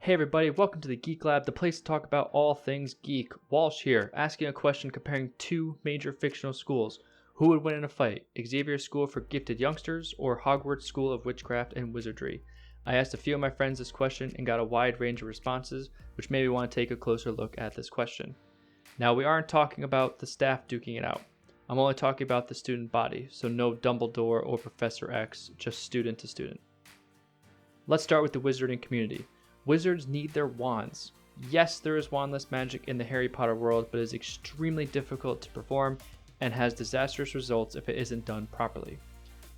Hey everybody, welcome to the GeekLab, the place to talk about all things geek. Walsh here, asking a question comparing two major fictional schools. Who would win in a fight, Xavier School for gifted youngsters or Hogwarts School of Witchcraft and Wizardry? I asked a few of my friends this question and got a wide range of responses, which made me want to take a closer look at this question. Now, we aren't talking about the staff duking it out. I'm only talking about the student body, so no Dumbledore or Professor X, just student to student. Let's start with the wizarding community. Wizards need their wands. Yes, there is wandless magic in the Harry Potter world, but it is extremely difficult to perform and has disastrous results if it isn't done properly.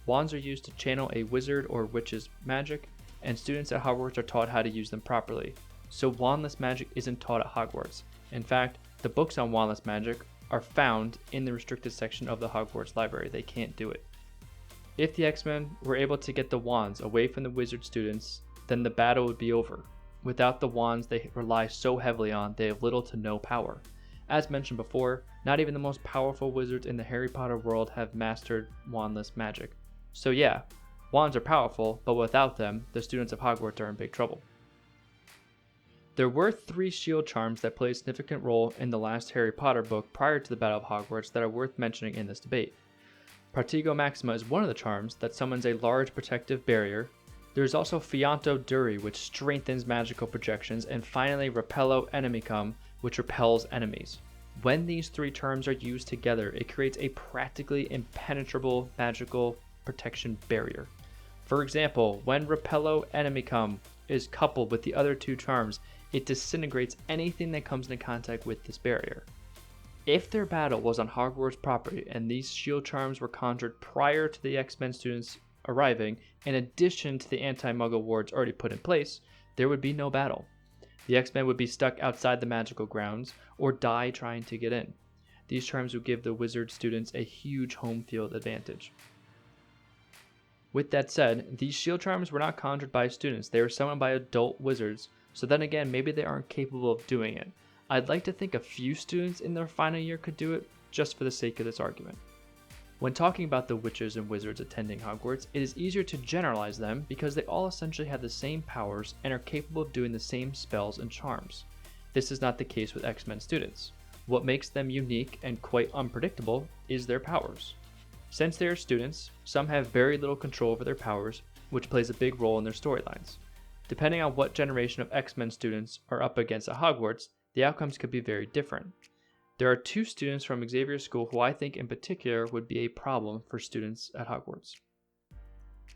Wands are used to channel a wizard or witch's magic, and students at Hogwarts are taught how to use them properly. So wandless magic isn't taught at Hogwarts. In fact, the books on wandless magic are found in the restricted section of the Hogwarts library. They can't do it. If the X-Men were able to get the wands away from the wizard students, then the battle would be over. Without the wands they rely so heavily on, they have little to no power. As mentioned before, not even the most powerful wizards in the Harry Potter world have mastered wandless magic. So yeah, wands are powerful, but without them, the students of Hogwarts are in big trouble. There were 3 shield charms that played a significant role in the last Harry Potter book prior to the Battle of Hogwarts that are worth mentioning in this debate. Partigo Maxima is one of the charms that summons a large protective barrier. There is also Fianto Duri, which strengthens magical projections, and finally Repello Enemicum, which repels enemies. When these 3 terms are used together, it creates a practically impenetrable magical protection barrier. For example, when Repello Enemicum is coupled with the other 2 charms, it disintegrates anything that comes into contact with this barrier. If their battle was on Hogwarts property and these shield charms were conjured prior to the X-Men students arriving, in addition to the anti-muggle wards already put in place, there would be no battle. The X-Men would be stuck outside the magical grounds or die trying to get in. These charms would give the wizard students a huge home field advantage. With that said, these shield charms were not conjured by students, they were summoned by adult wizards, so then again, maybe they aren't capable of doing it. I'd like to think a few students in their final year could do it, just for the sake of this argument. When talking about the witches and wizards attending Hogwarts, it is easier to generalize them because they all essentially have the same powers and are capable of doing the same spells and charms. This is not the case with X-Men students. What makes them unique and quite unpredictable is their powers. Since they are students, some have very little control over their powers, which plays a big role in their storylines. Depending on what generation of X-Men students are up against at Hogwarts, the outcomes could be very different. There are 2 students from Xavier School who I think in particular would be a problem for students at Hogwarts.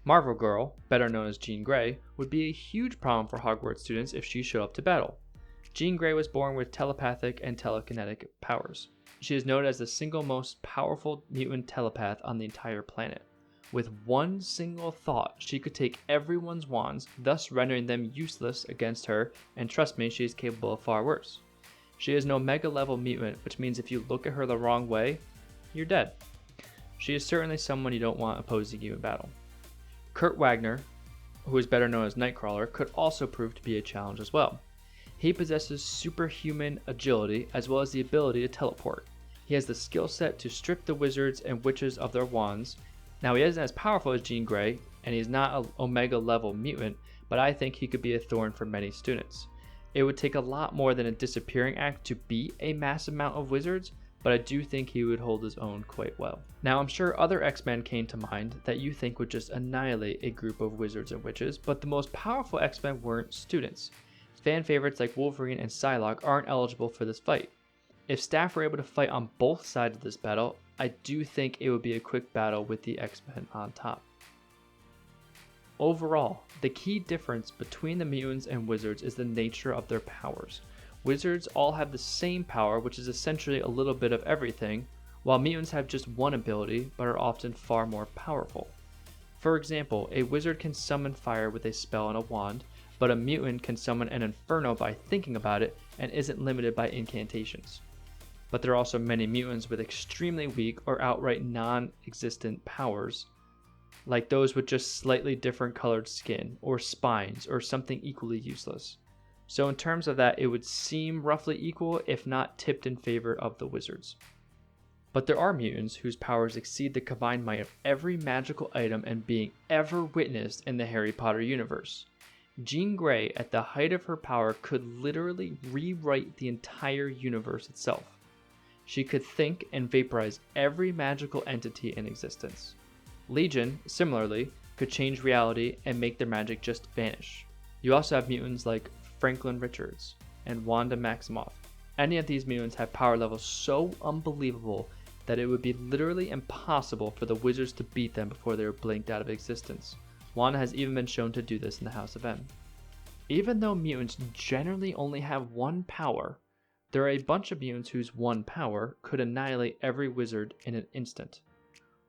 Marvel Girl, better known as Jean Grey, would be a huge problem for Hogwarts students if she showed up to battle. Jean Grey was born with telepathic and telekinetic powers. She is known as the single most powerful mutant telepath on the entire planet. With one single thought, she could take everyone's wands, thus rendering them useless against her, and trust me, she is capable of far worse. She is an Omega level mutant, which means if you look at her the wrong way, you're dead. She is certainly someone you don't want opposing you in battle. Kurt Wagner, who is better known as Nightcrawler, could also prove to be a challenge as well. He possesses superhuman agility as well as the ability to teleport. He has the skill set to strip the wizards and witches of their wands. Now, he isn't as powerful as Jean Grey, and he's not an Omega level mutant, but I think he could be a thorn for many students. It would take a lot more than a disappearing act to beat a massive amount of wizards, but I do think he would hold his own quite well. Now, I'm sure other X-Men came to mind that you think would just annihilate a group of wizards and witches, but the most powerful X-Men weren't students. Fan favorites like Wolverine and Psylocke aren't eligible for this fight. If staff were able to fight on both sides of this battle, I do think it would be a quick battle with the X-Men on top. Overall, the key difference between the mutants and wizards is the nature of their powers. Wizards all have the same power, which is essentially a little bit of everything, while mutants have just one ability, but are often far more powerful. For example, a wizard can summon fire with a spell and a wand, but a mutant can summon an inferno by thinking about it and isn't limited by incantations. But there are also many mutants with extremely weak or outright non-existent powers, like those with just slightly different colored skin, or spines, or something equally useless. So in terms of that, it would seem roughly equal, if not tipped in favor of the wizards. But there are mutants whose powers exceed the combined might of every magical item and being ever witnessed in the Harry Potter universe. Jean Grey, at the height of her power, could literally rewrite the entire universe itself. She could think and vaporize every magical entity in existence. Legion, similarly, could change reality and make their magic just vanish. You also have mutants like Franklin Richards and Wanda Maximoff. Any of these mutants have power levels so unbelievable that it would be literally impossible for the wizards to beat them before they were blinked out of existence. Wanda has even been shown to do this in the House of M. Even though mutants generally only have one power, there are a bunch of mutants whose one power could annihilate every wizard in an instant.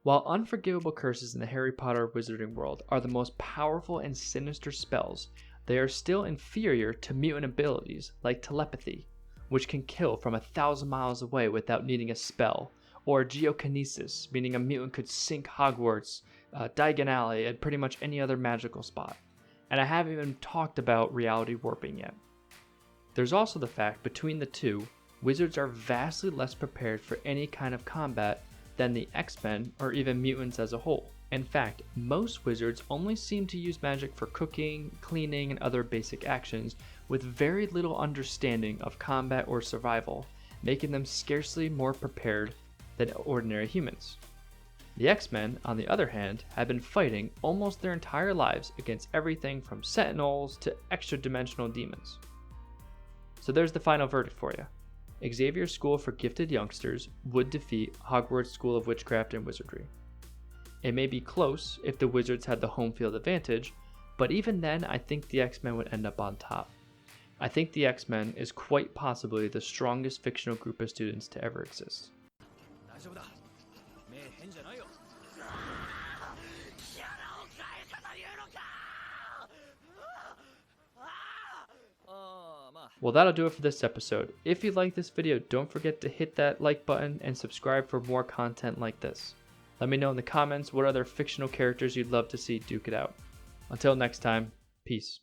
While unforgivable curses in the Harry Potter wizarding world are the most powerful and sinister spells, they are still inferior to mutant abilities like telepathy, which can kill from 1,000 miles away without needing a spell, or geokinesis, meaning a mutant could sink Hogwarts, Diagon Alley, and pretty much any other magical spot. And I haven't even talked about reality warping yet. There's also the fact between the two, wizards are vastly less prepared for any kind of combat than the X-Men or even mutants as a whole. In fact, most wizards only seem to use magic for cooking, cleaning, and other basic actions, with very little understanding of combat or survival, making them scarcely more prepared than ordinary humans. The X-Men, on the other hand, have been fighting almost their entire lives against everything from Sentinels to extra-dimensional demons. So there's the final verdict for you. Xavier School for gifted youngsters would defeat Hogwarts School of Witchcraft and Wizardry. It may be close if the Wizards had the home field advantage, but even then I think the X-Men would end up on top. I think the X-Men is quite possibly the strongest fictional group of students to ever exist. Well, that'll do it for this episode. If you like this video, don't forget to hit that like button and subscribe for more content like this. Let me know in the comments what other fictional characters you'd love to see duke it out. Until next time, peace.